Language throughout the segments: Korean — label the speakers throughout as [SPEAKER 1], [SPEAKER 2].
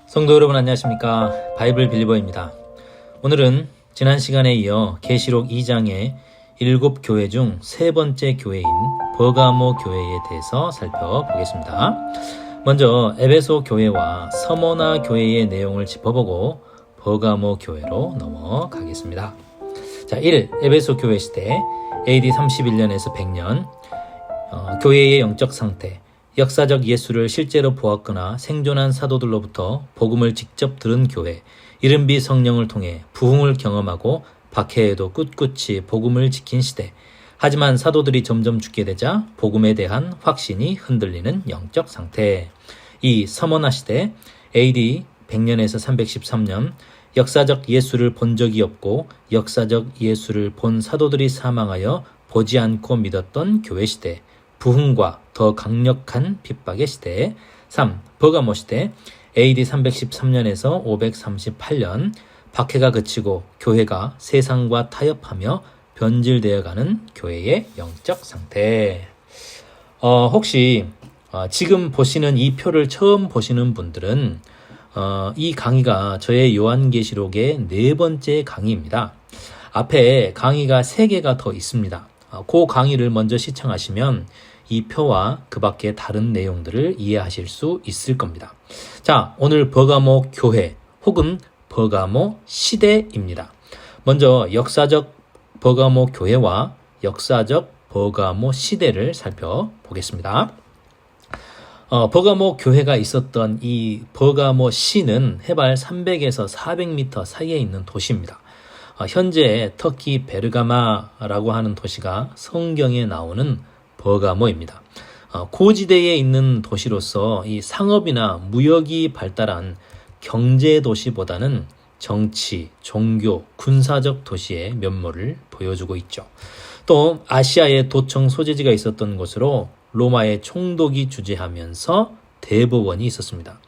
[SPEAKER 1] 성도 여러분 안녕하십니까? 바이블 빌리버입니다. 오늘은 지난 시간에 이어 계시록 2장의 7교회 중 세 번째 교회인 버가모 교회에 대해서 살펴보겠습니다. 먼저 에베소 교회와 서머나 교회의 내용을 짚어보고 버가모 교회로 넘어가겠습니다. 자, 1. 에베소 교회 시대 AD 31년에서 100년 교회의 영적 상태, 역사적 예수를 실제로 보았거나 생존한 사도들로부터 복음을 직접 들은 교회, 이른비 성령을 통해 부흥을 경험하고 박해에도 꿋꿋이 복음을 지킨 시대. 하지만 사도들이 점점 죽게 되자 복음에 대한 확신이 흔들리는 영적 상태. 2. 서머나 시대 AD 100년에서 313년 역사적 예수를 본 적이 없고 역사적 예수를 본 사도들이 사망하여 보지 않고 믿었던 교회 시대. 부흥과 더 강력한 핍박의 시대. 3. 버가모 시대 AD 313년에서 538년 박해가 그치고 교회가 세상과 타협하며 변질되어가는 교회의 영적 상태. 혹시 지금 보시는 이 표를 처음 보시는 분들은 이 강의가 저의 요한계시록의 4번째 강의입니다. 앞에 강의가 3개가 더 있습니다. 그 강의를 먼저 시청하시면 이 표와 그 밖의 다른 내용들을 이해하실 수 있을 겁니다. 자, 오늘 버가모 교회 혹은 버가모 시대입니다. 먼저 역사적 버가모 교회와 역사적 버가모 시대를 살펴보겠습니다. 버가모 교회가 있었던 이 버가모 시는 해발 300에서 400m 사이에 있는 도시입니다. 현재 터키 베르가마라고 하는 도시가 성경에 나오는 버가모입니다. 고지대에 있는 도시로서 이 상업이나 무역이 발달한 경제 도시보다는 정치, 종교, 군사적 도시의 면모를 보여주고 있죠. 또 아시아에 도청 소재지가 있었던 곳으로 로마의 총독이 주재하면서 대법원이 있었습니다.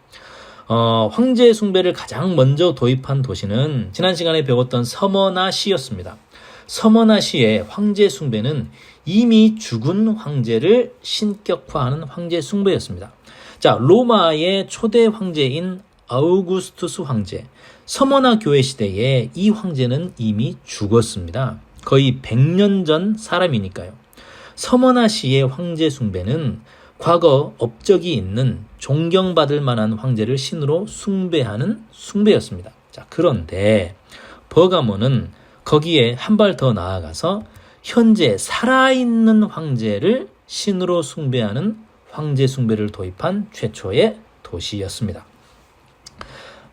[SPEAKER 1] 황제 숭배를 가장 먼저 도입한 도시는 지난 시간에 배웠던 서머나시였습니다. 서머나시의 황제 숭배는 이미 죽은 황제를 신격화하는 황제 숭배였습니다. 자, 로마의 초대 황제인 아우구스투스 황제, 서머나 교회 시대에 이 황제는 이미 죽었습니다. 거의 100년 전 사람이니까요. 서머나시의 황제 숭배는 과거 업적이 있는 존경받을 만한 황제를 신으로 숭배하는 숭배였습니다. 자, 그런데 버가모는 거기에 한 발 더 나아가서 현재 살아있는 황제를 신으로 숭배하는 황제 숭배를 도입한 최초의 도시였습니다.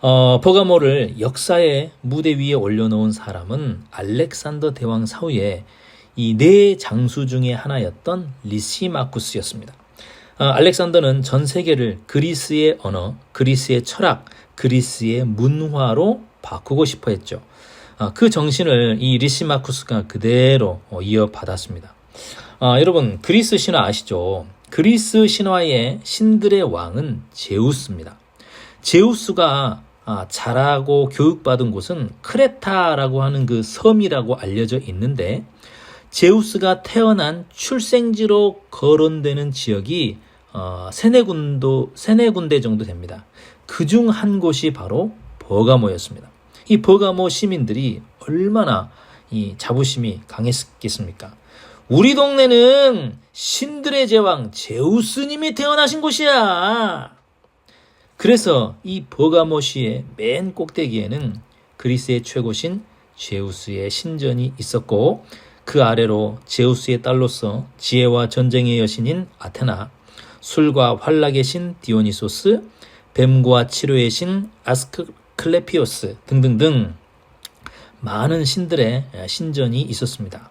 [SPEAKER 1] 버가모를 역사의 무대 위에 올려놓은 사람은 알렉산더 대왕 사후에 이 4장수 중에 하나였던 리시마쿠스였습니다. 알렉산더는 전 세계를 그리스의 언어, 그리스의 철학, 그리스의 문화로 바꾸고 싶어 했죠. 그 정신을 이 리시마쿠스가 그대로 이어받았습니다. 여러분, 그리스 신화 아시죠? 그리스 신화의 신들의 왕은 제우스입니다. 제우스가 자라고 교육받은 곳은 크레타라고 하는 그 섬이라고 알려져 있는데, 제우스가 태어난 출생지로 거론되는 지역이 세네 군데 정도 됩니다. 그중 한 곳이 바로 버가모였습니다. 이 버가모 시민들이 얼마나 이 자부심이 강했겠습니까? 우리 동네는 신들의 제왕 제우스님이 태어나신 곳이야. 그래서 이 버가모시의 맨 꼭대기에는 그리스의 최고신 제우스의 신전이 있었고, 그 아래로 제우스의 딸로서 지혜와 전쟁의 여신인 아테나, 술과 환락의 신 디오니소스, 뱀과 치료의 신 아스클레피오스 등등등 많은 신들의 신전이 있었습니다.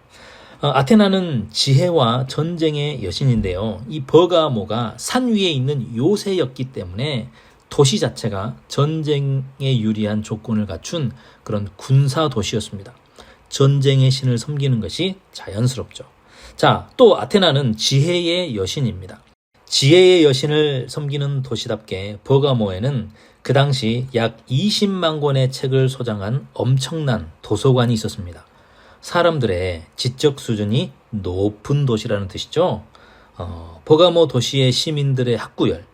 [SPEAKER 1] 아테나는 지혜와 전쟁의 여신인데요. 이 버가모가 산 위에 있는 요새였기 때문에 도시 자체가 전쟁에 유리한 조건을 갖춘 그런 군사 도시였습니다. 전쟁의 신을 섬기는 것이 자연스럽죠. 자, 또 아테나는 지혜의 여신입니다. 지혜의 여신을 섬기는 도시답게 버가모에는 그 당시 약 20만 권의 책을 소장한 엄청난 도서관이 있었습니다. 사람들의 지적 수준이 높은 도시라는 뜻이죠. 버가모 도시의 시민들의 학구열,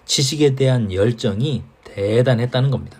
[SPEAKER 1] 지식에 대한 열정이 대단했다는 겁니다.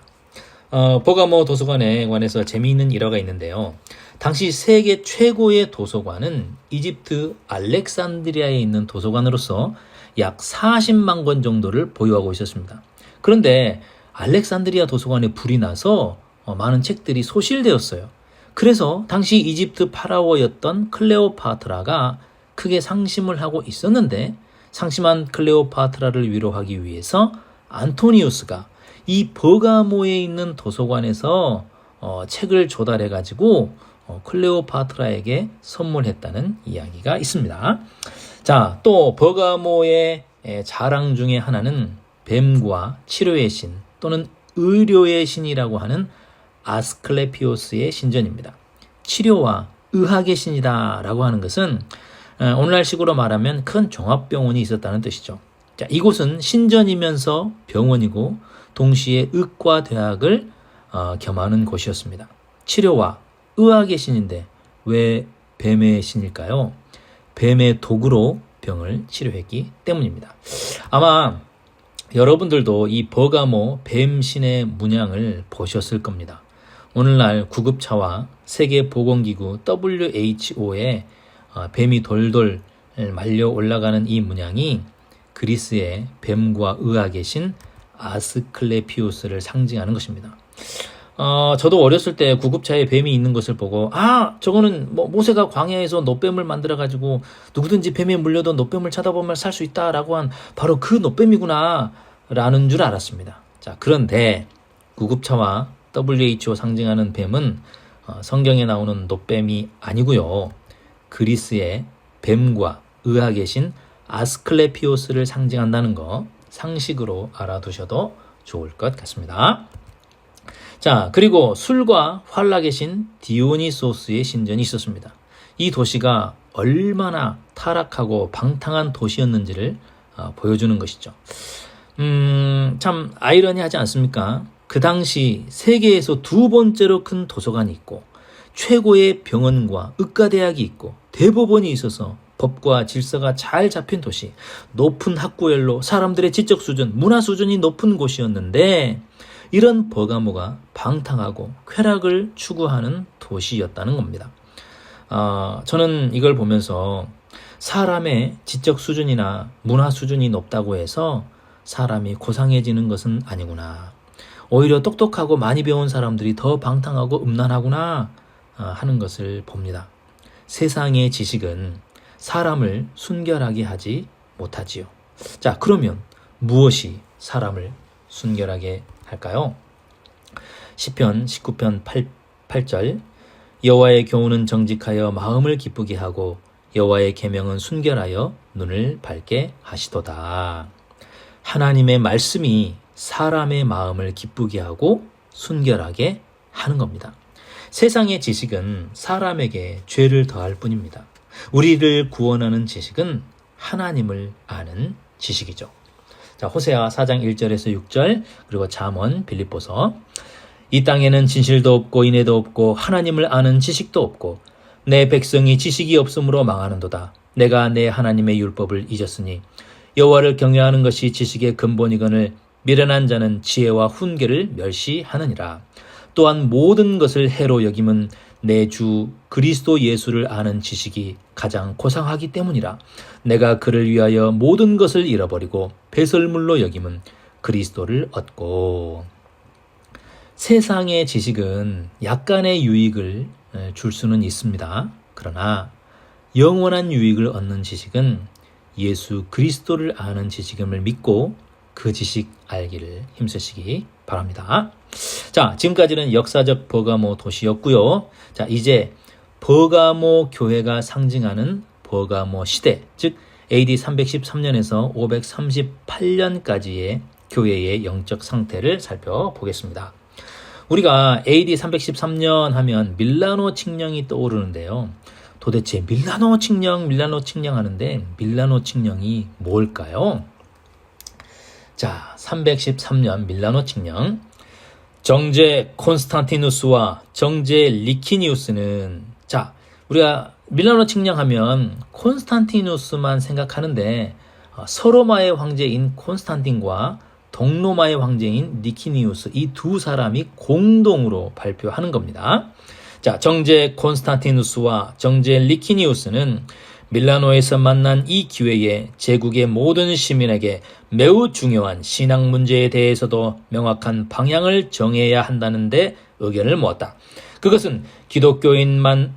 [SPEAKER 1] 버가모 도서관에 관해서 재미있는 일화가 있는데요. 당시 세계 최고의 도서관은 이집트 알렉산드리아에 있는 도서관으로서 약 40만 권 정도를 보유하고 있었습니다. 그런데 알렉산드리아 도서관에 불이 나서 많은 책들이 소실되었어요. 그래서 당시 이집트 파라오였던 클레오파트라가 크게 상심을 하고 있었는데, 상심한 클레오파트라를 위로하기 위해서 안토니우스가 이 버가모에 있는 도서관에서 책을 조달해 가지고 클레오파트라에게 선물했다는 이야기가 있습니다. 자, 또 버가모의 자랑 중에 하나는 뱀과 치료의 신 또는 의료의 신이라고 하는 아스클레피오스의 신전입니다. 치료와 의학의 신이다 라고 하는 것은 오늘날식으로 말하면 큰 종합병원이 있었다는 뜻이죠. 자, 이곳은 신전이면서 병원이고 동시에 의과 대학을 겸하는 곳이었습니다. 치료와 의학의 신인데 왜 뱀의 신일까요? 뱀의 독으로 병을 치료했기 때문입니다. 아마 여러분들도 이 버가모 뱀신의 문양을 보셨을 겁니다. 오늘날 구급차와 세계보건기구 WHO에 뱀이 돌돌 말려 올라가는 이 문양이 그리스의 뱀과 의학의 신 아스클레피오스를 상징하는 것입니다. 저도 어렸을 때 구급차에 뱀이 있는 것을 보고 저거는 모세가 광야에서 노뱀을 만들어 가지고 누구든지 뱀에 물려도 노뱀을 쳐다보면 살 수 있다라고 한 바로 그 노뱀이구나 라는 줄 알았습니다. 자, 그런데 구급차와 WHO 상징하는 뱀은 성경에 나오는 노뱀이 아니고요. 그리스의 뱀과 의학의 신 아스클레피오스를 상징한다는 거 상식으로 알아두셔도 좋을 것 같습니다. 자, 그리고 술과 환락의 신 디오니소스의 신전이 있었습니다. 이 도시가 얼마나 타락하고 방탕한 도시였는지를 보여주는 것이죠. 참 아이러니하지 않습니까? 그 당시 세계에서 두 번째로 큰 도서관이 있고 최고의 병원과 의과대학이 있고 대법원이 있어서 법과 질서가 잘 잡힌 도시, 높은 학구열로 사람들의 지적 수준, 문화 수준이 높은 곳이었는데 이런 버가모가 방탕하고 쾌락을 추구하는 도시였다는 겁니다. 저는 이걸 보면서 사람의 지적 수준이나 문화 수준이 높다고 해서 사람이 고상해지는 것은 아니구나. 오히려 똑똑하고 많이 배운 사람들이 더 방탕하고 음란하구나 하는 것을 봅니다. 세상의 지식은 사람을 순결하게 하지 못하지요. 자, 그러면 무엇이 사람을 순결하게 할까요? 시편 19편 8절 여호와의 교훈은 정직하여 마음을 기쁘게 하고 여호와의 계명은 순결하여 눈을 밝게 하시도다. 하나님의 말씀이 사람의 마음을 기쁘게 하고 순결하게 하는 겁니다. 세상의 지식은 사람에게 죄를 더할 뿐입니다. 우리를 구원하는 지식은 하나님을 아는 지식이죠. 자, 호세아 4장 1절에서 6절 그리고 잠언 빌립보서 이 땅에는 진실도 없고 인애도 없고 하나님을 아는 지식도 없고 내 백성이 지식이 없으므로 망하는도다. 내가 내 하나님의 율법을 잊었으니 여호와를 경외하는 것이 지식의 근본이거늘 미련한 자는 지혜와 훈계를 멸시하느니라. 또한 모든 것을 해로 여김은 내 주 그리스도 예수를 아는 지식이 가장 고상하기 때문이라. 내가 그를 위하여 모든 것을 잃어버리고 배설물로 여김은 그리스도를 얻고. 세상의 지식은 약간의 유익을 줄 수는 있습니다. 그러나 영원한 유익을 얻는 지식은 예수 그리스도를 아는 지식임을 믿고 그 지식 알기를 힘쓰시기 바랍니다. 자, 지금까지는 역사적 버가모 도시였고요. 자, 이제 버가모 교회가 상징하는 버가모 시대, 즉 AD 313년에서 538년까지의 교회의 영적 상태를 살펴보겠습니다. 우리가 AD 313년 하면 밀라노 칙령이 떠오르는데요. 도대체 밀라노 칙령 하는데 밀라노 칙령이 뭘까요? 자, 313년 밀라노 칙령. 정제 콘스탄티누스와 정제 리키니우스는, 자, 우리가 밀라노 칙령하면 콘스탄티누스만 생각하는데 서로마의 황제인 콘스탄틴과 동로마의 황제인 니키니우스, 이 두 사람이 공동으로 발표하는 겁니다. 자, 정제 콘스탄티누스와 정제 리키니우스는 밀라노에서 만난 이 기회에 제국의 모든 시민에게 매우 중요한 신앙 문제에 대해서도 명확한 방향을 정해야 한다는데 의견을 모았다. 그것은 기독교인만이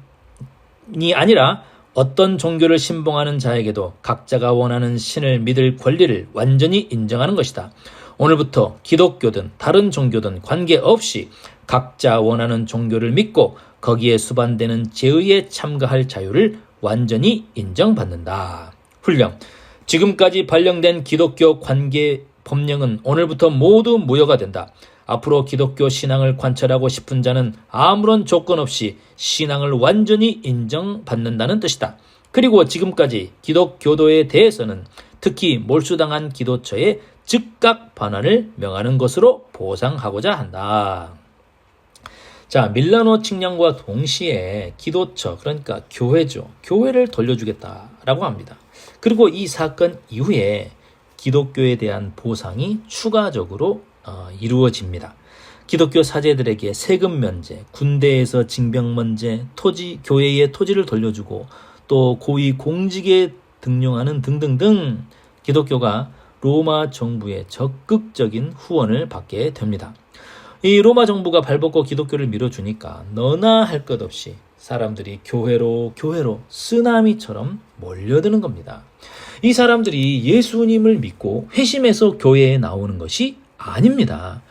[SPEAKER 1] 아니라 어떤 종교를 신봉하는 자에게도 각자가 원하는 신을 믿을 권리를 완전히 인정하는 것이다. 오늘부터 기독교든 다른 종교든 관계없이 각자 원하는 종교를 믿고 거기에 수반되는 제의에 참가할 자유를 완전히 인정받는다. 훈령. 지금까지 발령된 기독교 관계 법령은 오늘부터 모두 무효가 된다. 앞으로 기독교 신앙을 관철하고 싶은 자는 아무런 조건 없이 신앙을 완전히 인정받는다는 뜻이다. 그리고 지금까지 기독교도에 대해서는 특히 몰수당한 기도처에 즉각 반환을 명하는 것으로 보상하고자 한다. 자, 밀라노 칙령과 동시에 기도처, 그러니까 교회죠. 교회를 돌려주겠다라고 합니다. 그리고 이 사건 이후에 기독교에 대한 보상이 추가적으로 이루어집니다. 기독교 사제들에게 세금 면제, 군대에서 징병 면제, 교회의 토지를 돌려주고 또 고위 공직에 등용하는 등등등 기독교가 로마 정부의 적극적인 후원을 받게 됩니다. 이 로마 정부가 발벗고 기독교를 밀어주니까 너나 할 것 없이 사람들이 교회로 쓰나미처럼 몰려드는 겁니다. 이 사람들이 예수님을 믿고 회심해서 교회에 나오는 것이 아닙니다.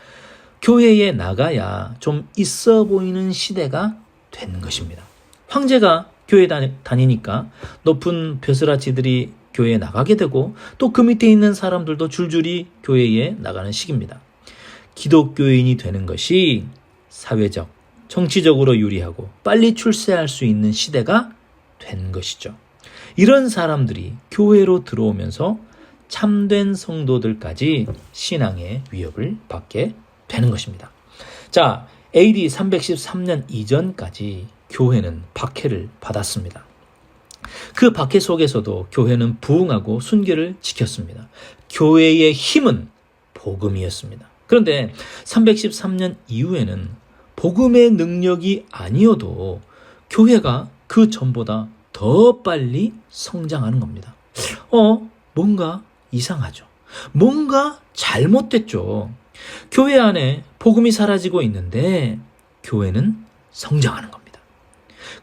[SPEAKER 1] 교회에 나가야 좀 있어 보이는 시대가 된 것입니다. 황제가 교회 다니니까 높은 벼슬아치들이 교회에 나가게 되고 또 그 밑에 있는 사람들도 줄줄이 교회에 나가는 시기입니다. 기독교인이 되는 것이 사회적, 정치적으로 유리하고 빨리 출세할 수 있는 시대가 된 것이죠. 이런 사람들이 교회로 들어오면서 참된 성도들까지 신앙의 위협을 받게 되는 것입니다. 자, AD 313년 이전까지 교회는 박해를 받았습니다. 그 박해 속에서도 교회는 부흥하고 순결을 지켰습니다. 교회의 힘은 복음이었습니다. 그런데 313년 이후에는 복음의 능력이 아니어도 교회가 그 전보다 더 빨리 성장하는 겁니다. 뭔가 이상하죠. 뭔가 잘못됐죠. 교회 안에 복음이 사라지고 있는데 교회는 성장하는 겁니다.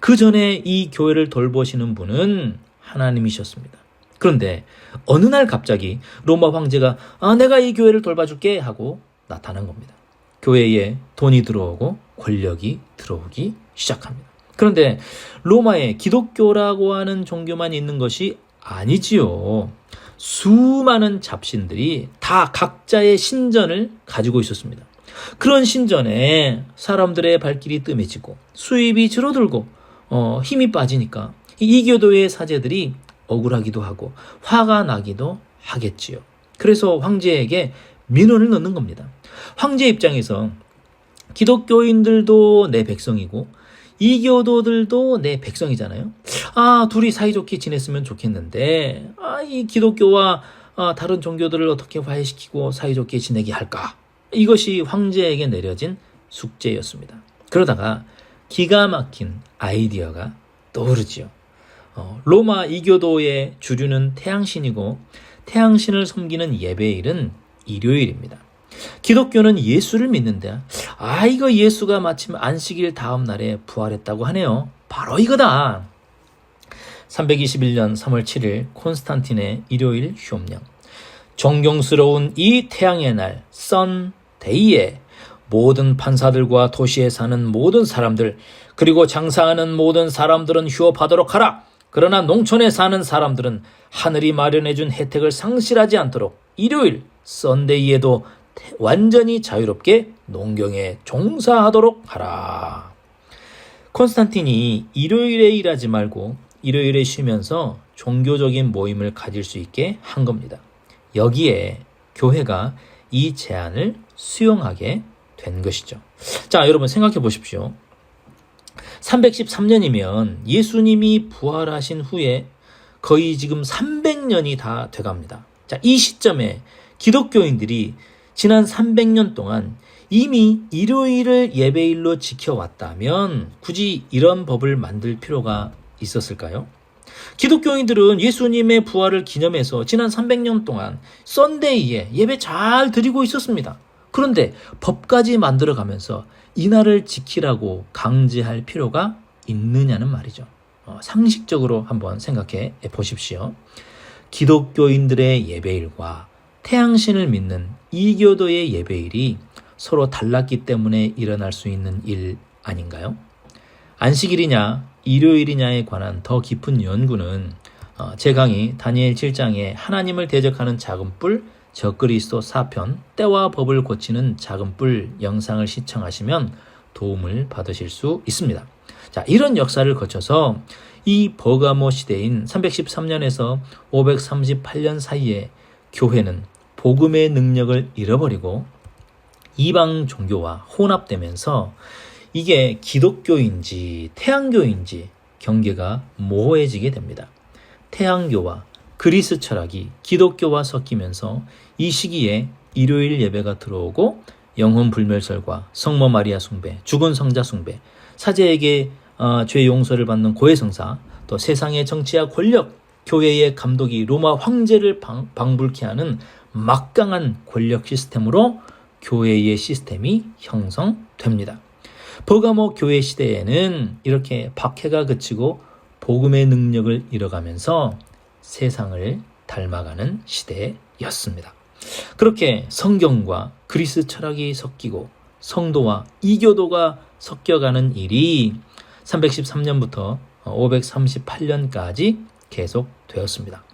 [SPEAKER 1] 그 전에 이 교회를 돌보시는 분은 하나님이셨습니다. 그런데 어느 날 갑자기 로마 황제가 내가 이 교회를 돌봐줄게 하고 나타난 겁니다. 교회에 돈이 들어오고 권력이 들어오기 시작합니다. 그런데 로마에 기독교라고 하는 종교만 있는 것이 아니지요. 수많은 잡신들이 다 각자의 신전을 가지고 있었습니다. 그런 신전에 사람들의 발길이 뜸해지고 수입이 줄어들고 힘이 빠지니까 이교도의 사제들이 억울하기도 하고 화가 나기도 하겠지요. 그래서 황제에게 민원을 넣는 겁니다. 황제 입장에서 기독교인들도 내 백성이고 이교도들도 내 백성이잖아요. 둘이 사이좋게 지냈으면 좋겠는데 이 기독교와 다른 종교들을 어떻게 화해시키고 사이좋게 지내게 할까? 이것이 황제에게 내려진 숙제였습니다. 그러다가 기가 막힌 아이디어가 떠오르지요. 로마 이교도의 주류는 태양신이고 태양신을 섬기는 예배일은 일요일입니다. 기독교는 예수를 믿는데 이거 예수가 마침 안식일 다음 날에 부활했다고 하네요. 바로 이거다. 321년 3월 7일 콘스탄틴의 일요일 휴업령. 존경스러운 이 태양의 날 선데이에 모든 판사들과 도시에 사는 모든 사람들 그리고 장사하는 모든 사람들은 휴업하도록 하라. 그러나 농촌에 사는 사람들은 하늘이 마련해준 혜택을 상실하지 않도록 일요일 선데이에도 완전히 자유롭게 농경에 종사하도록 하라. 콘스탄틴이 일요일에 일하지 말고 일요일에 쉬면서 종교적인 모임을 가질 수 있게 한 겁니다. 여기에 교회가 이 제안을 수용하게 된 것이죠. 자, 여러분 생각해 보십시오. 313년이면 예수님이 부활하신 후에 거의 지금 300년이 다 돼갑니다. 자, 이 시점에 기독교인들이 지난 300년 동안 이미 일요일을 예배일로 지켜왔다면 굳이 이런 법을 만들 필요가 있었을까요? 기독교인들은 예수님의 부활을 기념해서 지난 300년 동안 썬데이에 예배 잘 드리고 있었습니다. 그런데 법까지 만들어가면서 이날을 지키라고 강제할 필요가 있느냐는 말이죠. 상식적으로 한번 생각해 보십시오. 기독교인들의 예배일과 태양신을 믿는 이교도의 예배일이 서로 달랐기 때문에 일어날 수 있는 일 아닌가요? 안식일이냐 일요일이냐에 관한 더 깊은 연구는 제 강의 다니엘 7장에 하나님을 대적하는 작은 뿔 적그리스도 4편 때와 법을 고치는 작은 뿔 영상을 시청하시면 도움을 받으실 수 있습니다. 자, 이런 역사를 거쳐서 이 버가모 시대인 313년에서 538년 사이에 교회는 복음의 능력을 잃어버리고 이방 종교와 혼합되면서 이게 기독교인지 태양교인지 경계가 모호해지게 됩니다. 태양교와 그리스 철학이 기독교와 섞이면서 이 시기에 일요일 예배가 들어오고 영혼 불멸설과 성모 마리아 숭배, 죽은 성자 숭배, 사제에게 죄 용서를 받는 고해성사, 또 세상의 정치와 권력, 교회의 감독이 로마 황제를 방불케 하는 막강한 권력 시스템으로 교회의 시스템이 형성됩니다. 버가모 교회 시대에는 이렇게 박해가 그치고 복음의 능력을 잃어가면서 세상을 닮아가는 시대였습니다. 그렇게 성경과 그리스 철학이 섞이고 성도와 이교도가 섞여가는 일이 313년부터 538년까지 계속되었습니다.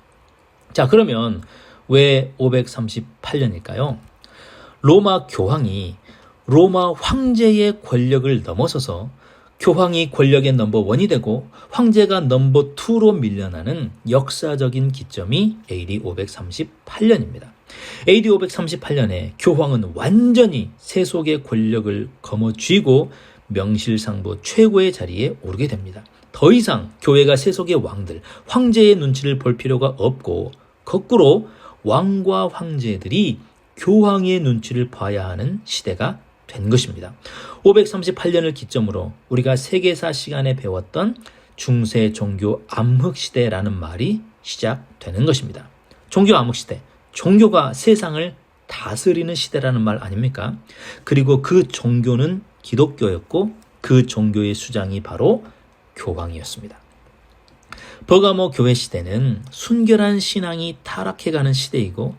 [SPEAKER 1] 자, 그러면 왜 538년일까요? 로마 교황이 로마 황제의 권력을 넘어서서 교황이 권력의 넘버1이 되고 황제가 넘버2로 밀려나는 역사적인 기점이 AD 538년입니다. AD 538년에 교황은 완전히 세속의 권력을 거머쥐고 명실상부 최고의 자리에 오르게 됩니다. 더 이상 교회가 세속의 왕들, 황제의 눈치를 볼 필요가 없고 거꾸로 왕과 황제들이 교황의 눈치를 봐야 하는 시대가 된 것입니다. 538년을 기점으로 우리가 세계사 시간에 배웠던 중세 종교 암흑 시대라는 말이 시작되는 것입니다. 종교 암흑 시대, 종교가 세상을 다스리는 시대라는 말 아닙니까? 그리고 그 종교는 기독교였고 그 종교의 수장이 바로 교황이었습니다. 버가모 교회 시대는 순결한 신앙이 타락해가는 시대이고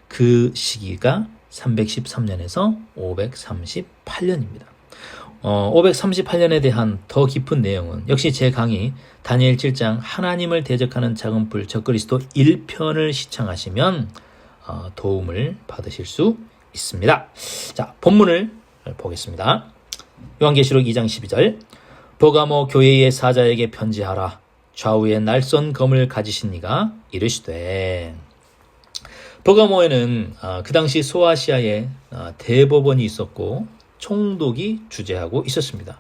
[SPEAKER 1] 그 시기가 313년에서 538년입니다. 538년에 대한 더 깊은 내용은 역시 제 강의 다니엘 7장 하나님을 대적하는 작은 뿔 적그리스도 1편을 시청하시면 도움을 받으실 수 있습니다. 자, 본문을 보겠습니다. 요한계시록 2장 12절 버가모 교회의 사자에게 편지하라. 좌우에 날선 검을 가지신 이가 이르시되. 버가모에는 그 당시 소아시아에 대법원이 있었고 총독이 주재하고 있었습니다.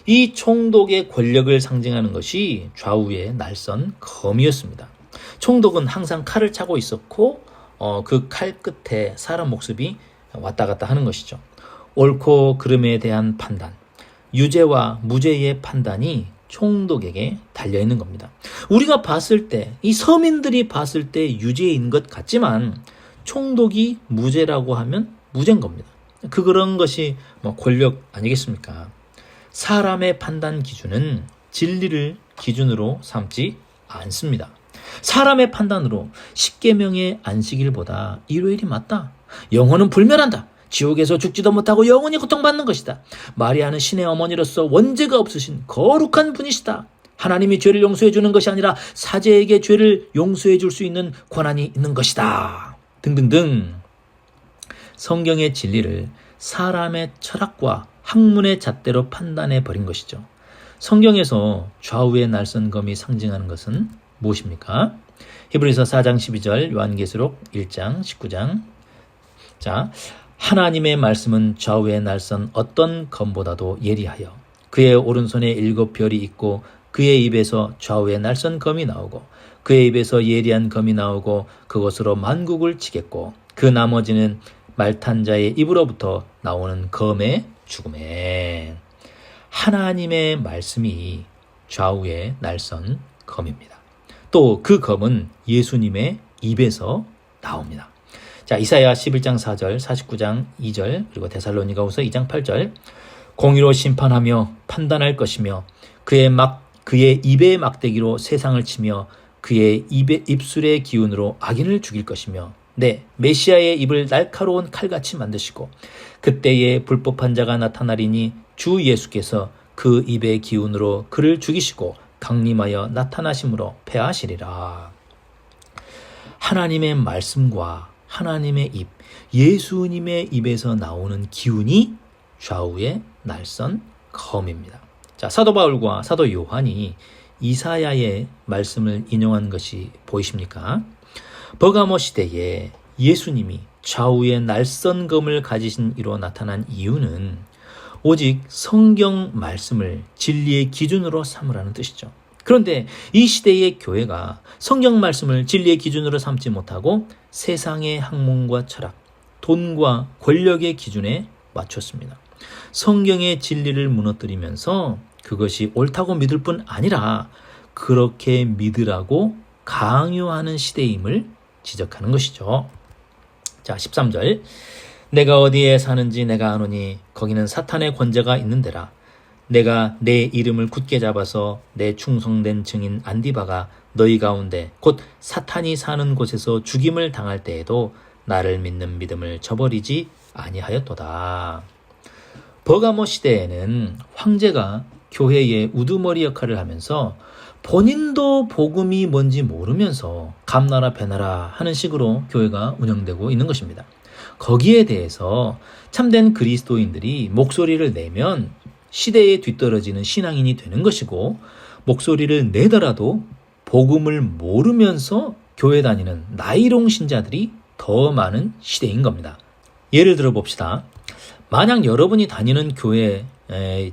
[SPEAKER 1] 이 총독의 권력을 상징하는 것이 좌우에 날선 검이었습니다. 총독은 항상 칼을 차고 있었고 그 칼 끝에 사람 목숨이 왔다 갔다 하는 것이죠. 옳고 그름에 대한 판단, 유죄와 무죄의 판단이 총독에게 달려있는 겁니다. 우리가 봤을 때, 이 서민들이 봤을 때 유죄인 것 같지만 총독이 무죄라고 하면 무죄인 겁니다. 그런 것이 권력 아니겠습니까? 사람의 판단 기준은 진리를 기준으로 삼지 않습니다. 사람의 판단으로 십계명의 안식일보다 일요일이 맞다. 영혼은 불멸한다. 지옥에서 죽지도 못하고 영원히 고통받는 것이다. 마리아는 신의 어머니로서 원죄가 없으신 거룩한 분이시다. 하나님이 죄를 용서해 주는 것이 아니라 사제에게 죄를 용서해 줄 수 있는 권한이 있는 것이다. 등등등. 성경의 진리를 사람의 철학과 학문의 잣대로 판단해 버린 것이죠. 성경에서 좌우의 날선 검이 상징하는 것은 무엇입니까? 히브리서 4장 12절, 요한계시록 1장 19장. 자, 하나님의 말씀은 좌우의 날선 어떤 검보다도 예리하여 그의 오른손에 7별이 있고 그의 입에서 좌우의 날선 검이 나오고 그의 입에서 예리한 검이 나오고 그것으로 만국을 치겠고 그 나머지는 말탄 자의 입으로부터 나오는 검의 죽음에 하나님의 말씀이 좌우에 날선 검입니다. 또 그 검은 예수님의 입에서 나옵니다. 자, 이사야 11장 4절, 49장 2절, 그리고 데살로니가후서 2장 8절. 공의로 심판하며 판단할 것이며 그의 입의 막대기로 세상을 치며 그의 입술의 기운으로 악인을 죽일 것이며 네, 메시아의 입을 날카로운 칼같이 만드시고 그때에 불법한 자가 나타나리니 주 예수께서 그 입의 기운으로 그를 죽이시고 강림하여 나타나심으로 패하시리라. 하나님의 말씀과 하나님의 입, 예수님의 입에서 나오는 기운이 좌우의 날선 검입니다. 자, 사도 바울과 사도 요한이 이사야의 말씀을 인용한 것이 보이십니까? 버가모 시대에 예수님이 좌우의 날선 검을 가지신 이로 나타난 이유는 오직 성경 말씀을 진리의 기준으로 삼으라는 뜻이죠. 그런데 이 시대의 교회가 성경 말씀을 진리의 기준으로 삼지 못하고 세상의 학문과 철학, 돈과 권력의 기준에 맞췄습니다. 성경의 진리를 무너뜨리면서 그것이 옳다고 믿을 뿐 아니라 그렇게 믿으라고 강요하는 시대임을 지적하는 것이죠. 자, 13절. 내가 어디에 사는지 내가 아노니 거기는 사탄의 권세가 있는 데라. 내가 내 이름을 굳게 잡아서 내 충성된 증인 안디바가 너희 가운데 곧 사탄이 사는 곳에서 죽임을 당할 때에도 나를 믿는 믿음을 저버리지 아니하였도다. 버가모 시대에는 황제가 교회의 우두머리 역할을 하면서 본인도 복음이 뭔지 모르면서 감나라 배나라 하는 식으로 교회가 운영되고 있는 것입니다. 거기에 대해서 참된 그리스도인들이 목소리를 내면 시대에 뒤떨어지는 신앙인이 되는 것이고 목소리를 내더라도 복음을 모르면서 교회 다니는 나이롱 신자들이 더 많은 시대인 겁니다. 예를 들어 봅시다. 만약 여러분이 다니는 교회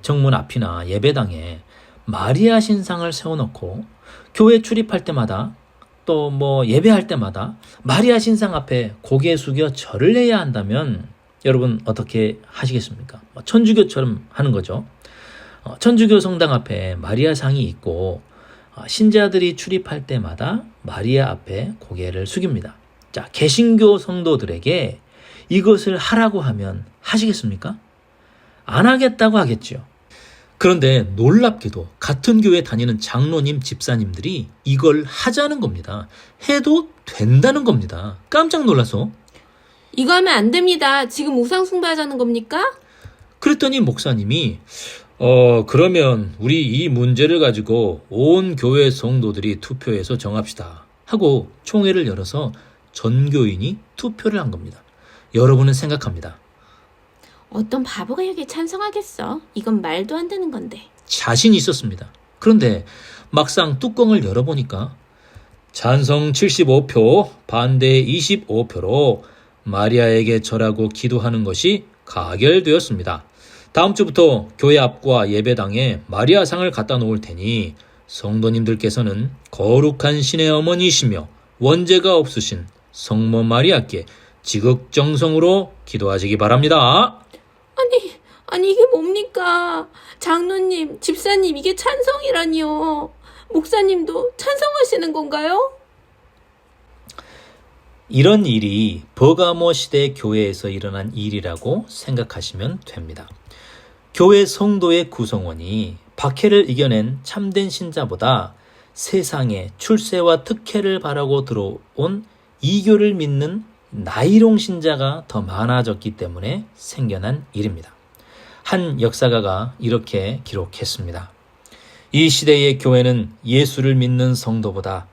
[SPEAKER 1] 정문 앞이나 예배당에 마리아 신상을 세워놓고 교회 출입할 때마다 또 예배할 때마다 마리아 신상 앞에 고개 숙여 절을 해야 한다면 여러분 어떻게 하시겠습니까? 천주교처럼 하는 거죠. 천주교 성당 앞에 마리아 상이 있고 신자들이 출입할 때마다 마리아 앞에 고개를 숙입니다. 자, 개신교 성도들에게 이것을 하라고 하면 하시겠습니까? 안 하겠다고 하겠죠. 그런데 놀랍게도 같은 교회 다니는 장로님, 집사님들이 이걸 하자는 겁니다. 해도 된다는 겁니다. 깜짝 놀라서.
[SPEAKER 2] 이거 하면 안 됩니다. 지금 우상 숭배하자는 겁니까?
[SPEAKER 1] 그랬더니 목사님이 그러면 우리 이 문제를 가지고 온 교회 성도들이 투표해서 정합시다 하고 총회를 열어서 전교인이 투표를 한 겁니다. 여러분은 생각합니다.
[SPEAKER 2] 어떤 바보가 여기에 찬성하겠어? 이건 말도 안 되는 건데.
[SPEAKER 1] 자신이 있었습니다. 그런데 막상 뚜껑을 열어보니까 찬성 75표, 반대 25표로 마리아에게 절하고 기도하는 것이 가결되었습니다. 다음 주부터 교회 앞과 예배당에 마리아상을 갖다 놓을 테니 성도님들께서는 거룩한 신의 어머니이시며 원죄가 없으신 성모 마리아께 지극정성으로 기도하시기 바랍니다.
[SPEAKER 2] 아니 이게 뭡니까? 장로님, 집사님, 이게 찬성이라니요. 목사님도 찬성하시는 건가요?
[SPEAKER 1] 이런 일이 버가모 시대 교회에서 일어난 일이라고 생각하시면 됩니다. 교회 성도의 구성원이 박해를 이겨낸 참된 신자보다 세상에 출세와 특혜를 바라고 들어온 이교를 믿는 나이롱 신자가 더 많아졌기 때문에 생겨난 일입니다. 한 역사가가 이렇게 기록했습니다. 이 시대의 교회는 예수를 믿는 성도보다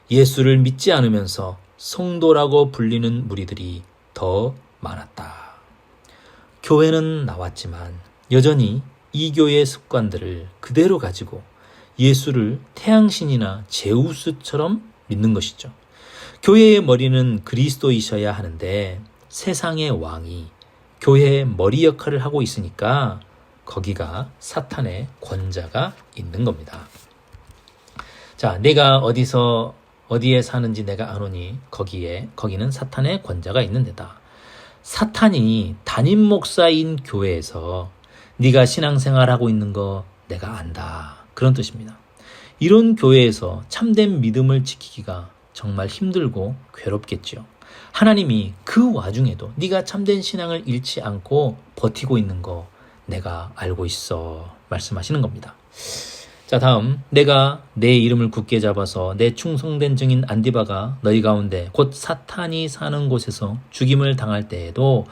[SPEAKER 1] 예수를 믿지 않으면서 성도라고 불리는 무리들이 더 많았다. 교회는 나왔지만 여전히 이교의 습관들을 그대로 가지고 예수를 태양신이나 제우스처럼 믿는 것이죠. 교회의 머리는 그리스도이셔야 하는데 세상의 왕이 교회의 머리 역할을 하고 있으니까 거기가 사탄의 권자가 있는 겁니다. 자, 내가 어디에 사는지 내가 아노니 거기는 사탄의 권자가 있는 데다. 사탄이 담임 목사인 교회에서 네가 신앙생활하고 있는 거 내가 안다. 그런 뜻입니다. 이런 교회에서 참된 믿음을 지키기가 정말 힘들고 괴롭겠죠. 하나님이 그 와중에도 네가 참된 신앙을 잃지 않고 버티고 있는 거 내가 알고 있어 말씀하시는 겁니다. 자, 다음, 내가 내 이름을 굳게 잡아서 내 충성된 증인 안디바가 너희 가운데 곧 사탄이 사는 곳에서 죽임을 당할 때에도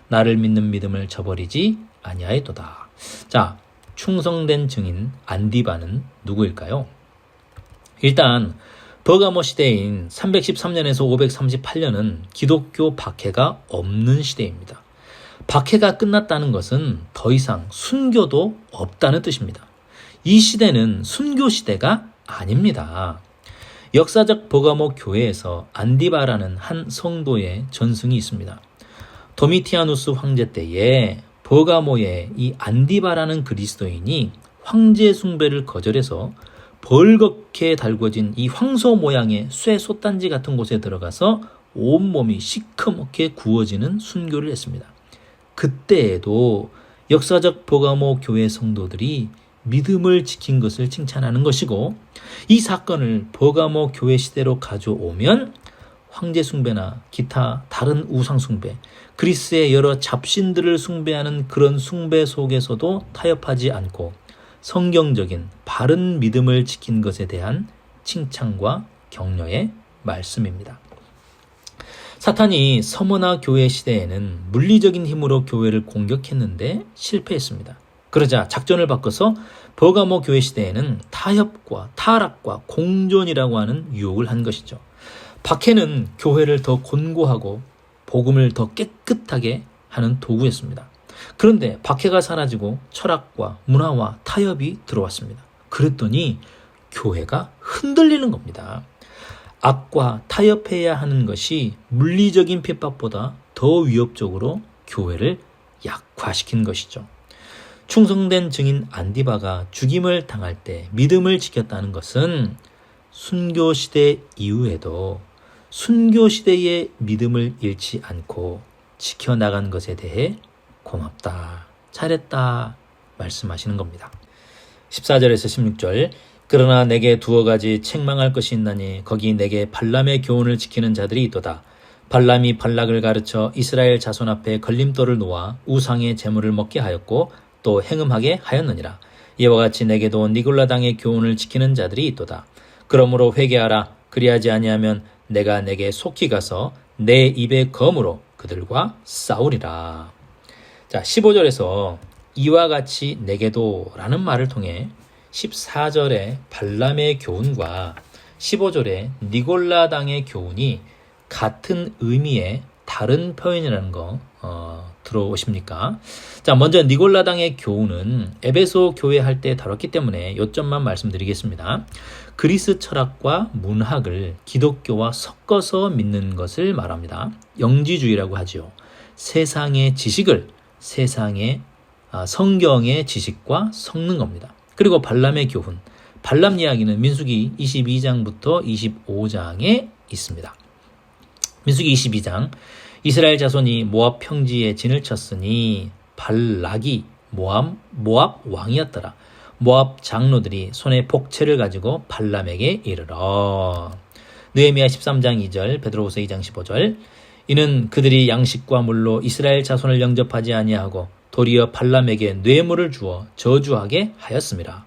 [SPEAKER 1] 나를 믿는 믿음을 저버리지 아니하였도다. 자, 충성된 증인 안디바는 누구일까요? 일단 버가모 시대인 313년에서 538년은 기독교 박해가 없는 시대입니다. 박해가 끝났다는 것은 더 이상 순교도 없다는 뜻입니다. 이 시대는 순교 시대가 아닙니다. 역사적 버가모 교회에서 안디바라는 한 성도의 전승이 있습니다. 도미티아누스 황제 때에 버가모의 이 안디바라는 그리스도인이 황제 숭배를 거절해서 벌겋게 달궈진 이 황소 모양의 쇠 솥단지 같은 곳에 들어가서 온몸이 시커멓게 구워지는 순교를 했습니다. 그때에도 역사적 버가모 교회 성도들이 믿음을 지킨 것을 칭찬하는 것이고, 이 사건을 버가모 교회 시대로 가져오면 황제 숭배나 기타 다른 우상 숭배, 그리스의 여러 잡신들을 숭배하는 그런 숭배 속에서도 타협하지 않고 성경적인 바른 믿음을 지킨 것에 대한 칭찬과 격려의 말씀입니다. 사탄이 서머나 교회 시대에는 물리적인 힘으로 교회를 공격했는데 실패했습니다. 그러자 작전을 바꿔서 버가모 교회 시대에는 타협과 타락과 공존이라고 하는 유혹을 한 것이죠. 박해는 교회를 더 곤고하고 복음을 더 깨끗하게 하는 도구였습니다. 그런데 박해가 사라지고 철학과 문화와 타협이 들어왔습니다. 그랬더니 교회가 흔들리는 겁니다. 악과 타협해야 하는 것이 물리적인 핍박보다 더 위협적으로 교회를 약화시킨 것이죠. 충성된 증인 안디바가 죽임을 당할 때 믿음을 지켰다는 것은 순교시대 이후에도 순교시대의 믿음을 잃지 않고 지켜나간 것에 대해 고맙다, 잘했다 말씀하시는 겁니다. 14절에서 16절, 그러나 내게 두어 가지 책망할 것이 있나니 거기 내게 발람의 교훈을 지키는 자들이 있도다. 발람이 발락을 가르쳐 이스라엘 자손 앞에 걸림돌을 놓아 우상의 제물을 먹게 하였고 또 행음하게 하였느니라. 이와 같이 내게도 니골라당의 교훈을 지키는 자들이 있도다. 그러므로 회개하라. 그리하지 아니하면 내가 내게 속히 가서 내 입의 검으로 그들과 싸우리라. 자, 15절에서 이와 같이 내게도 라는 말을 통해 14절의 발람의 교훈과 15절의 니골라당의 교훈이 같은 의미의 다른 표현이라는 거 들어오십니까? 자, 먼저 니골라당의 교훈은 에베소 교회 할 때 다뤘기 때문에 요점만 말씀드리겠습니다. 그리스 철학과 문학을 기독교와 섞어서 믿는 것을 말합니다. 영지주의라고 하죠. 세상의 지식을 세상의 성경의 지식과 섞는 겁니다. 그리고 발람의 교훈, 발람 이야기는 민수기 22장부터 25장에 있습니다. 민수기 22장, 이스라엘 자손이 모압 평지에 진을 쳤으니 발락이 모압 왕이었더라. 모압 장로들이 손에 복채를 가지고 발람에게 이르러. 느헤미야 13장 2절, 베드로후서 2장 15절, 이는 그들이 양식과 물로 이스라엘 자손을 영접하지 아니하고 도리어 발람에게 뇌물을 주어 저주하게 하였습니다.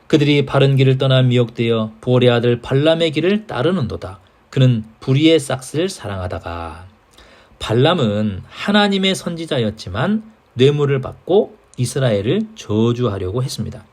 [SPEAKER 1] 그들이 바른 길을 떠나 미혹되어 보올의 아들 발람의 길을 따르는도다. 그는 불의의 싹스를 사랑하다가. 발람은 하나님의 선지자였지만 뇌물을 받고 이스라엘을 저주하려고 했습니다.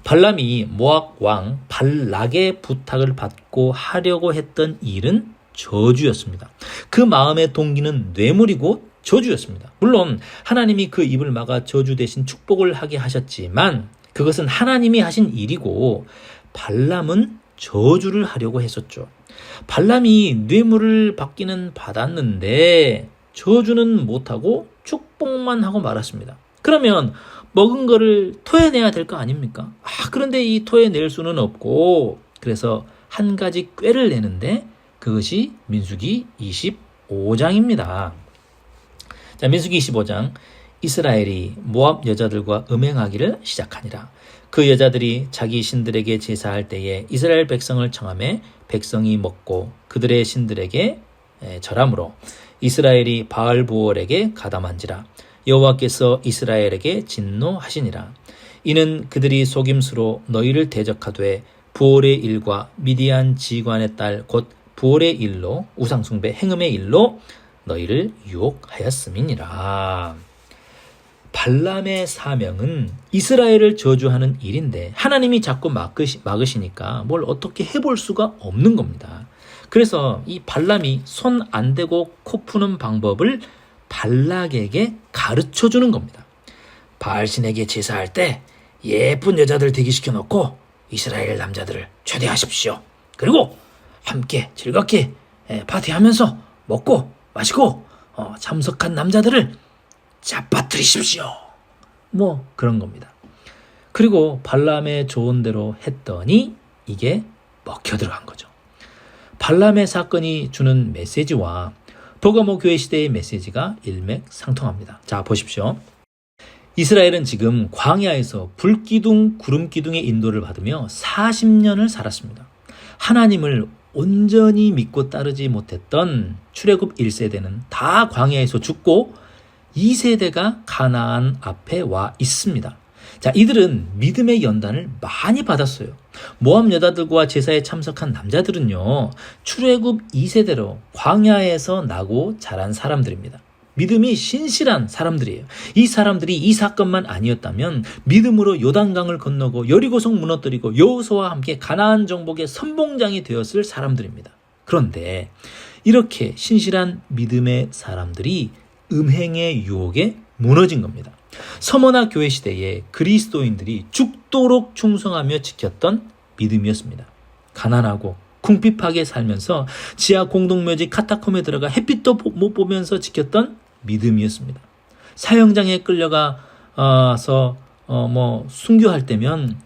[SPEAKER 1] 발람이 모압 왕 발락의 부탁을 받고 하려고 했던 일은 저주였습니다. 그 마음의 동기는 뇌물이고 저주였습니다. 물론 하나님이 그 입을 막아 저주 대신 축복을 하게 하셨지만 그것은 하나님이 하신 일이고 발람은 저주를 하려고 했었죠. 발람이 뇌물을 받기는 받았는데 저주는 못하고 축복만 하고 말았습니다. 그러면 먹은 거를 토해내야 될 거 아닙니까? 그런데 이 토해낼 수는 없고 그래서 한 가지 꾀를 내는데 그것이 민수기 25장입니다. 자, 민수기 25장. 이스라엘이 모압 여자들과 음행하기를 시작하니라. 그 여자들이 자기 신들에게 제사할 때에 이스라엘 백성을 청하매 백성이 먹고 그들의 신들에게 절함으로 이스라엘이 바알보올에게 가담한지라. 여호와께서 이스라엘에게 진노하시니라. 이는 그들이 속임수로 너희를 대적하되 부올의 일과 미디안 지관의 딸 곧 부올의 일로 우상숭배 행음의 일로 너희를 유혹하였음이니라. 발람의 사명은 이스라엘을 저주하는 일인데 하나님이 자꾸 막으시니까 뭘 어떻게 해볼 수가 없는 겁니다. 그래서 이 발람이 손 안 대고 코 푸는 방법을 발락에게 가르쳐 주는 겁니다. 바알신에게 제사할 때 예쁜 여자들 대기시켜 놓고 이스라엘 남자들을 초대하십시오. 그리고 함께 즐겁게 파티하면서 먹고 마시고 참석한 남자들을 잡아뜨리십시오. 뭐 그런 겁니다. 그리고 발람의 좋은 대로 했더니 이게 먹혀 들어간 거죠. 발람의 사건이 주는 메시지와 버가모 교회 시대의 메시지가 일맥상통합니다. 자, 보십시오. 이스라엘은 지금 광야에서 불기둥, 구름기둥의 인도를 받으며 40년을 살았습니다. 하나님을 온전히 믿고 따르지 못했던 출애굽 1세대는 다 광야에서 죽고 2세대가 가나안 앞에 와 있습니다. 자, 이들은 믿음의 연단을 많이 받았어요. 모압 여자들과 제사에 참석한 남자들은요, 출애굽 2세대로 광야에서 나고 자란 사람들입니다. 믿음이 신실한 사람들이에요. 이 사람들이 이 사건만 아니었다면 믿음으로 요단강을 건너고 여리고성 무너뜨리고 여호수아와 함께 가나안 정복의 선봉장이 되었을 사람들입니다. 그런데 이렇게 신실한 믿음의 사람들이 음행의 유혹에 무너진 겁니다. 서머나 교회 시대에 그리스도인들이 죽도록 충성하며 지켰던 믿음이었습니다. 가난하고 궁핍하게 살면서 지하 공동묘지 카타콤에 들어가 햇빛도 못 보면서 지켰던 믿음이었습니다. 사형장에 끌려가서 순교할 때면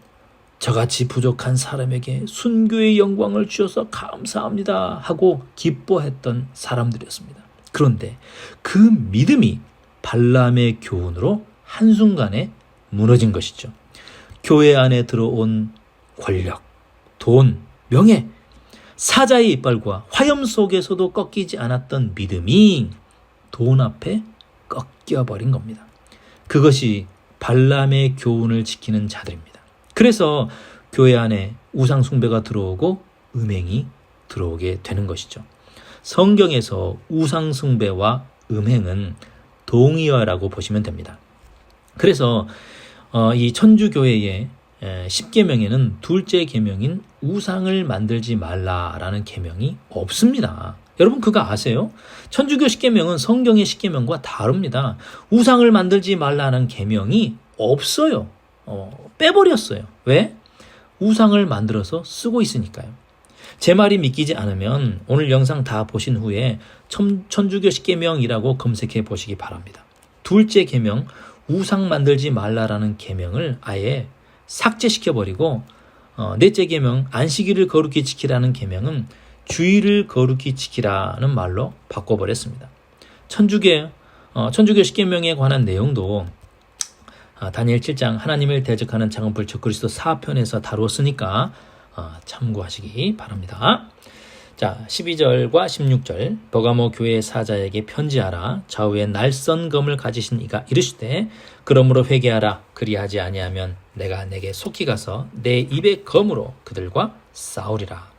[SPEAKER 1] 저같이 부족한 사람에게 순교의 영광을 주셔서 감사합니다 하고 기뻐했던 사람들이었습니다. 그런데 그 믿음이 발람의 교훈으로 한순간에 무너진 것이죠. 교회 안에 들어온 권력, 돈, 명예, 사자의 이빨과 화염 속에서도 꺾이지 않았던 믿음이 돈 앞에 꺾여버린 겁니다. 그것이 발람의 교훈을 지키는 자들입니다. 그래서 교회 안에 우상 숭배가 들어오고 음행이 들어오게 되는 것이죠. 성경에서 우상 숭배와 음행은 동의어라고 보시면 됩니다. 그래서 이 천주교회의 10계명에는 둘째 계명인 우상을 만들지 말라라는 계명이 없습니다. 여러분 그거 아세요? 천주교 10계명은 성경의 10계명과 다릅니다. 우상을 만들지 말라는 계명이 없어요. 빼버렸어요. 왜? 우상을 만들어서 쓰고 있으니까요. 제 말이 믿기지 않으면 오늘 영상 다 보신 후에 천주교 10계명이라고 검색해 보시기 바랍니다. 둘째 계명, 우상 만들지 말라라는 계명을 아예 삭제시켜버리고 넷째 계명, 안식일을 거룩히 지키라는 계명은 주일을 거룩히 지키라는 말로 바꿔버렸습니다. 천주교 10계명에 관한 내용도 다니엘 7장 하나님을 대적하는 장엄불 적그리스도 4편에서 다루었으니까 참고하시기 바랍니다. 자, 12절과 16절 버가모 교회 사자에게 편지하라. 좌우에 날선 검을 가지신 이가 이르시되 그러므로 회개하라. 그리하지 아니하면 내가 내게 속히 가서 내 입의 검으로 그들과 싸우리라.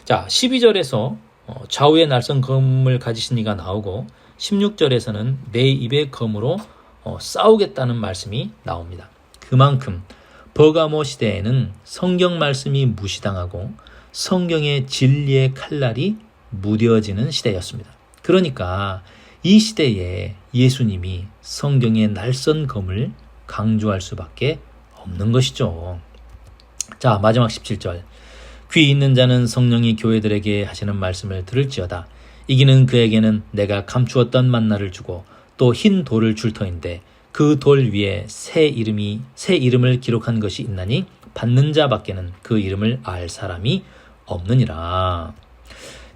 [SPEAKER 1] 자, 12절에서 좌우에 날선 검을 가지신 이가 나오고 16절에서는 내 입의 검으로 싸우겠다는 말씀이 나옵니다. 그만큼 버가모 시대에는 성경 말씀이 무시당하고 성경의 진리의 칼날이 무뎌지는 시대였습니다. 그러니까 이 시대에 예수님이 성경의 날선 검을 강조할 수밖에 없는 것이죠. 자, 마지막 17절. 귀 있는 자는 성령이 교회들에게 하시는 말씀을 들을지어다. 이기는 그에게는 내가 감추었던 만나를 주고 또 흰 돌을 줄 터인데 그 돌 위에 새 이름을 기록한 것이 있나니 받는 자밖에는 그 이름을 알 사람이 없느니라.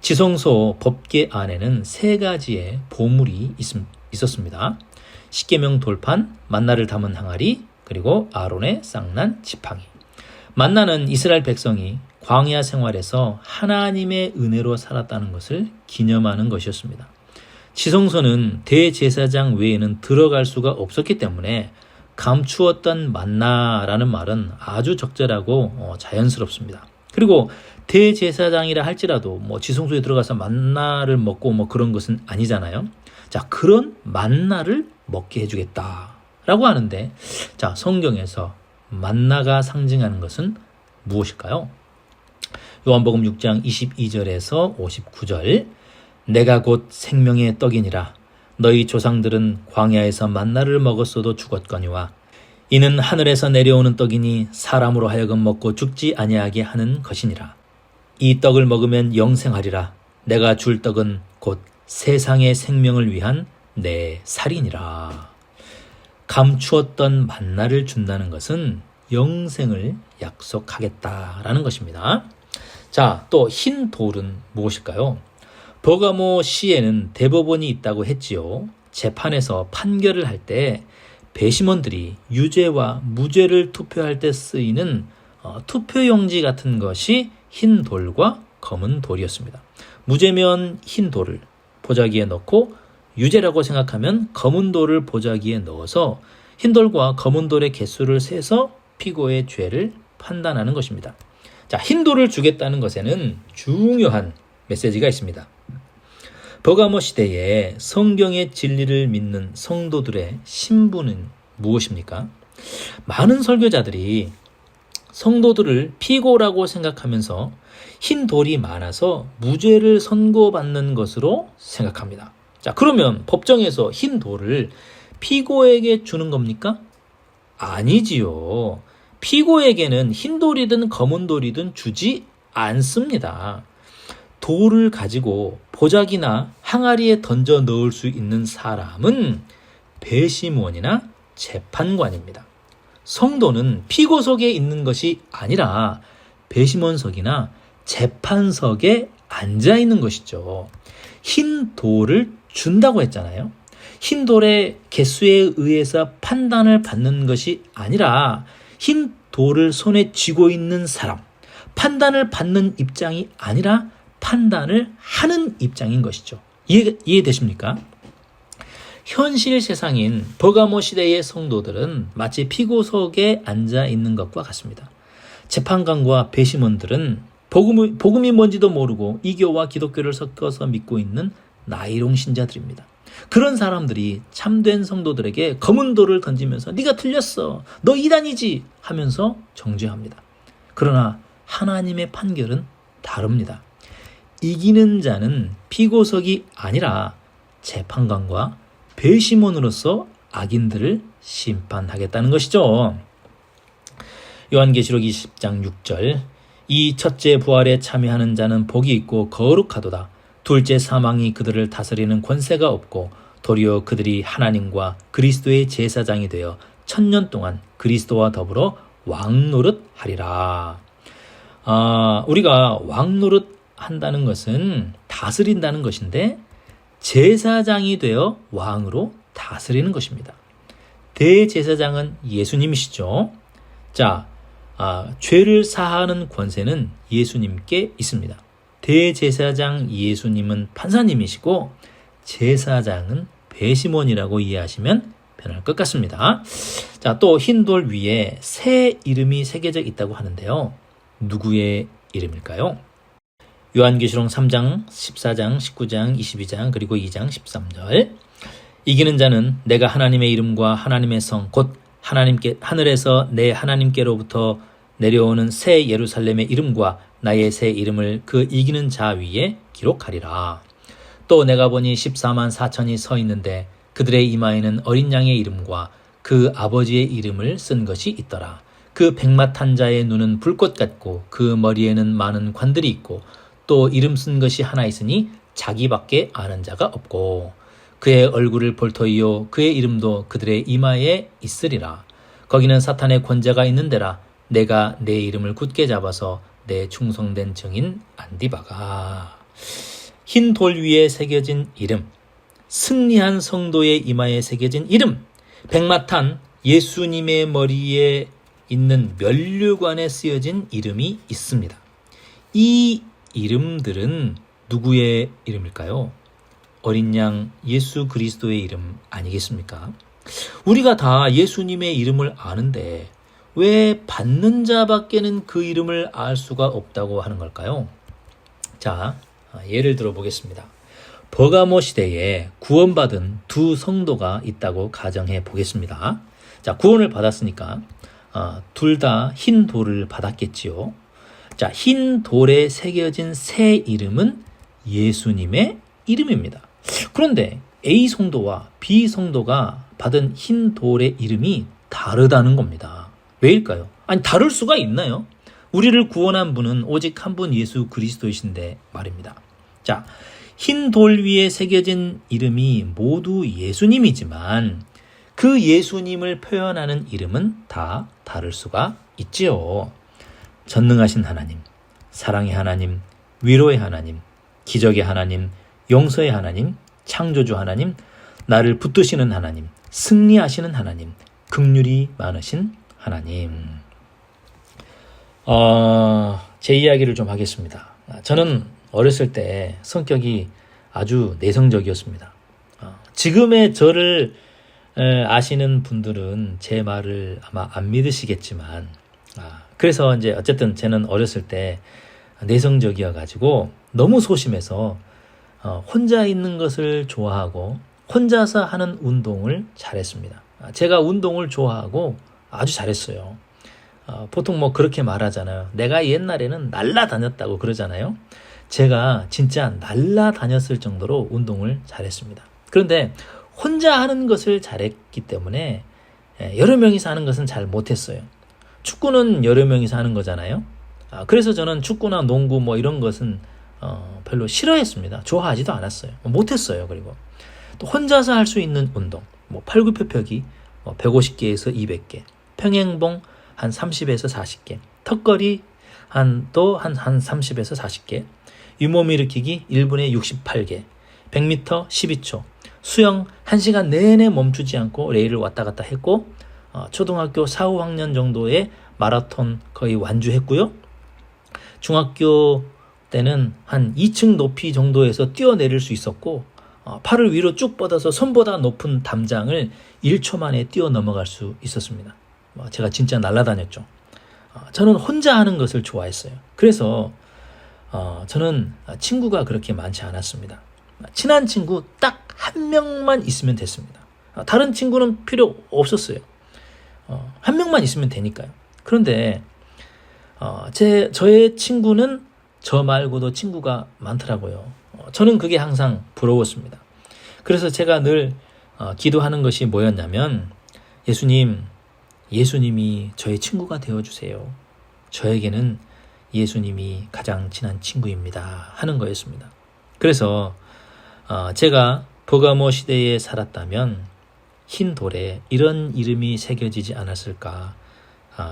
[SPEAKER 1] 지성소 법궤 안에는 세 가지의 보물이 있었습니다. 십계명 돌판, 만나를 담은 항아리, 그리고 아론의 쌍난 지팡이. 만나는 이스라엘 백성이 광야 생활에서 하나님의 은혜로 살았다는 것을 기념하는 것이었습니다. 지성소는 대제사장 외에는 들어갈 수가 없었기 때문에 감추었던 만나라는 말은 아주 적절하고 자연스럽습니다. 그리고 대제사장이라 할지라도 지성소에 들어가서 만나를 먹고 그런 것은 아니잖아요. 자, 그런 만나를 먹게 해주겠다라고 하는데, 자, 성경에서 만나가 상징하는 것은 무엇일까요? 요한복음 6장 22절에서 59절, 내가 곧 생명의 떡이니라. 너희 조상들은 광야에서 만나를 먹었어도 죽었거니와 이는 하늘에서 내려오는 떡이니 사람으로 하여금 먹고 죽지 아니하게 하는 것이니라. 이 떡을 먹으면 영생하리라. 내가 줄 떡은 곧 세상의 생명을 위한 내 살이니라. 감추었던 만나를 준다는 것은 영생을 약속하겠다라는 것입니다. 자, 또 흰 돌은 무엇일까요? 버가모 시에는 대법원이 있다고 했지요. 재판에서 판결을 할 때 배심원들이 유죄와 무죄를 투표할 때 쓰이는 투표용지 같은 것이 흰 돌과 검은 돌이었습니다. 무죄면 흰 돌을 보자기에 넣고 유죄라고 생각하면 검은 돌을 보자기에 넣어서 흰 돌과 검은 돌의 개수를 세서 피고의 죄를 판단하는 것입니다. 자, 흰 돌을 주겠다는 것에는 중요한 메시지가 있습니다. 버가모 시대에 성경의 진리를 믿는 성도들의 신분은 무엇입니까? 많은 설교자들이 성도들을 피고라고 생각하면서 흰 돌이 많아서 무죄를 선고받는 것으로 생각합니다. 자, 그러면 법정에서 흰 돌을 피고에게 주는 겁니까? 아니지요. 피고에게는 흰 돌이든 검은 돌이든 주지 않습니다. 돌을 가지고 보자기나 항아리에 던져 넣을 수 있는 사람은 배심원이나 재판관입니다. 성도는 피고석에 있는 것이 아니라 배심원석이나 재판석에 앉아 있는 것이죠. 흰 돌을 준다고 했잖아요. 흰 돌의 개수에 의해서 판단을 받는 것이 아니라 흰 돌을 손에 쥐고 있는 사람, 판단을 받는 입장이 아니라 판단을 하는 입장인 것이죠. 이해되십니까? 현실 세상인 버가모 시대의 성도들은 마치 피고석에 앉아 있는 것과 같습니다. 재판관과 배심원들은 복음이 뭔지도 모르고 이교와 기독교를 섞어서 믿고 있는 나이롱 신자들입니다. 그런 사람들이 참된 성도들에게 검은 돌을 던지면서 네가 틀렸어, 너 이단이지 하면서 정죄합니다. 그러나 하나님의 판결은 다릅니다. 이기는 자는 피고석이 아니라 재판관과 배심원으로서 악인들을 심판하겠다는 것이죠. 요한계시록 20장 6절, 이 첫째 부활에 참여하는 자는 복이 있고 거룩하도다. 둘째 사망이 그들을 다스리는 권세가 없고 도리어 그들이 하나님과 그리스도의 제사장이 되어 1000년 동안 그리스도와 더불어 왕노릇하리라. 우리가 왕노릇 한다는 것은 다스린다는 것인데 제사장이 되어 왕으로 다스리는 것입니다. 대제사장은 예수님이시죠. 자, 죄를 사하는 권세는 예수님께 있습니다. 대제사장 예수님은 판사님이시고 제사장은 배심원이라고 이해하시면 편할 것 같습니다. 자, 또 흰 돌 위에 새 이름이 새겨져 있다고 하는데요. 누구의 이름일까요? 요한계시록 3장, 14장, 19장, 22장, 그리고 2장 13절. 이기는 자는 내가 하나님의 이름과 하나님의 성, 곧 하늘에서 내 하나님께로부터 내려오는 새 예루살렘의 이름과 나의 새 이름을 그 이기는 자 위에 기록하리라. 또 내가 보니 14만 4천이 서 있는데 그들의 이마에는 어린 양의 이름과 그 아버지의 이름을 쓴 것이 있더라. 그 백마탄 자의 눈은 불꽃 같고 그 머리에는 많은 관들이 있고 또 이름 쓴 것이 하나 있으니 자기밖에 아는 자가 없고 그의 얼굴을 볼 터이요 그의 이름도 그들의 이마에 있으리라. 거기는 사탄의 권자가 있는 데라. 내가 내 이름을 굳게 잡아서 내 충성된 증인 안디바가. 흰 돌 위에 새겨진 이름, 승리한 성도의 이마에 새겨진 이름, 백마탄 예수님의 머리에 있는 면류관에 쓰여진 이름이 있습니다. 이 이름들은 누구의 이름일까요? 어린 양 예수 그리스도의 이름 아니겠습니까? 우리가 다 예수님의 이름을 아는데 왜 받는 자밖에는 그 이름을 알 수가 없다고 하는 걸까요? 자, 예를 들어 보겠습니다. 버가모 시대에 구원받은 두 성도가 있다고 가정해 보겠습니다. 자, 구원을 받았으니까 둘 다 흰 돌을 받았겠지요. 자, 흰 돌에 새겨진 새 이름은 예수님의 이름입니다. 그런데 A 성도와 B 성도가 받은 흰 돌의 이름이 다르다는 겁니다. 왜일까요? 아니, 다를 수가 있나요? 우리를 구원한 분은 오직 한 분 예수 그리스도이신데 말입니다. 자, 흰 돌 위에 새겨진 이름이 모두 예수님이지만 그 예수님을 표현하는 이름은 다 다를 수가 있지요. 전능하신 하나님, 사랑의 하나님, 위로의 하나님, 기적의 하나님, 용서의 하나님, 창조주 하나님, 나를 붙드시는 하나님, 승리하시는 하나님, 긍휼이 많으신 하나님. 제 이야기를 좀 하겠습니다. 저는 어렸을 때 성격이 아주 내성적이었습니다. 지금의 저를 아시는 분들은 제 말을 아마 안 믿으시겠지만, 그래서 이제 어쨌든 저는 어렸을 때 내성적이어가지고 너무 소심해서 혼자 있는 것을 좋아하고 혼자서 하는 운동을 잘했습니다. 제가 운동을 좋아하고 아주 잘했어요. 보통 뭐 그렇게 말하잖아요. 내가 옛날에는 날라다녔다고 그러잖아요. 제가 진짜 날라다녔을 정도로 운동을 잘했습니다. 그런데 혼자 하는 것을 잘했기 때문에 여러 명이서 하는 것은 잘 못했어요. 축구는 여러 명이서 하는 거잖아요. 그래서 저는 축구나 농구 뭐 이런 것은 별로 싫어했습니다. 좋아하지도 않았어요. 못했어요. 그리고 또 혼자서 할 수 있는 운동, 뭐 팔굽혀펴기 150개에서 200개, 평행봉 한 30에서 40개, 턱걸이 한 30에서 40개, 유몸 일으키기 1분에 68개, 100m 12초, 수영 1시간 내내 멈추지 않고 레일을 왔다 갔다 했고, 초등학교 4, 5학년 정도의 마라톤 거의 완주했고요. 중학교 때는 한 2층 높이 정도에서 뛰어내릴 수 있었고, 팔을 위로 쭉 뻗어서 손보다 높은 담장을 1초 만에 뛰어 넘어갈 수 있었습니다. 제가 진짜 날아다녔죠. 저는 혼자 하는 것을 좋아했어요. 그래서 저는 친구가 그렇게 많지 않았습니다. 친한 친구 딱 한 명만 있으면 됐습니다. 다른 친구는 필요 없었어요. 한 명만 있으면 되니까요. 그런데 저의 친구는 저 말고도 친구가 많더라고요. 저는 그게 항상 부러웠습니다. 그래서 제가 늘 기도하는 것이 뭐였냐면, 예수님이 저의 친구가 되어주세요. 저에게는 예수님이 가장 친한 친구입니다. 하는 거였습니다. 그래서 제가 버가모 시대에 살았다면 흰 돌에 이런 이름이 새겨지지 않았을까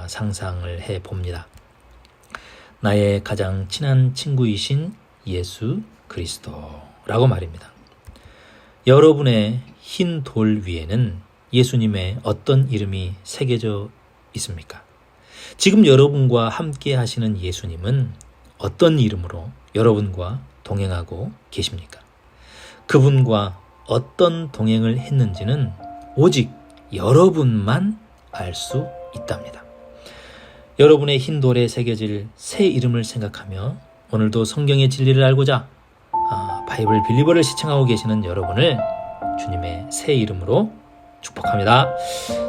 [SPEAKER 1] 상상을 해봅니다. 나의 가장 친한 친구이신 예수 그리스도라고 말입니다. 여러분의 흰 돌 위에는 예수님의 어떤 이름이 새겨져 있습니까? 지금 여러분과 함께 하시는 예수님은 어떤 이름으로 여러분과 동행하고 계십니까? 그분과 어떤 동행을 했는지는 오직 여러분만 알 수 있답니다. 여러분의 흰 돌에 새겨질 새 이름을 생각하며 오늘도 성경의 진리를 알고자 바이블 빌리버를 시청하고 계시는 여러분을 주님의 새 이름으로 축복합니다.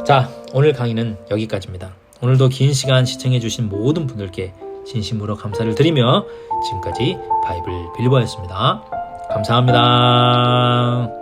[SPEAKER 1] 자, 오늘 강의는 여기까지입니다. 오늘도 긴 시간 시청해 주신 모든 분들께 진심으로 감사를 드리며 지금까지 바이블 빌리버였습니다. 감사합니다.